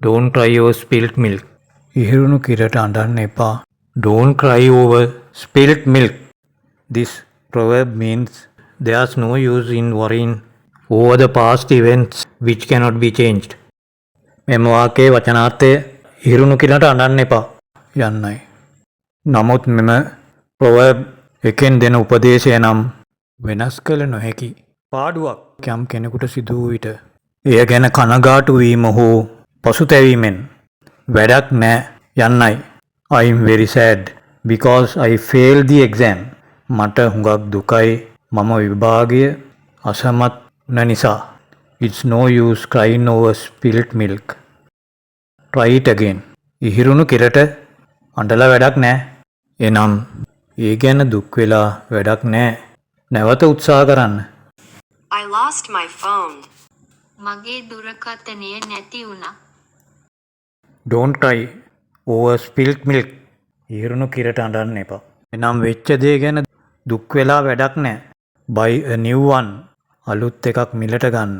Don't cry over spilt milk. ඉහිරුණු කිරට අඬන්න එපා. Don't cry over spilt milk. This proverb means there's no use in worrying over the past events which cannot be changed. මෙම වාක්‍යයේ වචනාර්ථය ඉහිරුණු කිරට අඬන්න එපා යන්නයි. නමුත් මෙම proverb එකෙන් දෙන උපදේශය නම් වෙනස් කළ නොහැකි පාඩුවක් යම් කෙනෙකුට සිදු වූ විට එය ගැන කනගාටු වීම හෝ පසුතැවීමෙන් වැඩක් නෑ යන්නයි. I'm very sad because I failed the exam. මට හුඟක් දුකයි මම විභාගය අසමත් වුණ නිසා. It's no use crying over spilt milk. Try it again. ඉහිරුණු කිරට අඬලා වැඩක් නෑ. එනම් ඒ ගැන දුක් වෙලා වැඩක් නෑ. නැවත උත්සාහ කරන්න. I lost my phone. මගේ දුරකථනය නැති වුණා. Don't cry over spilt milk. ඉහිරුණු කිරට අඬන්න එපා. එනම් වෙච්ච දේ ගැන දුක් වෙලා වැඩක් නෑ. Buy a new one. අලුත් එකක් මිලට ගන්න.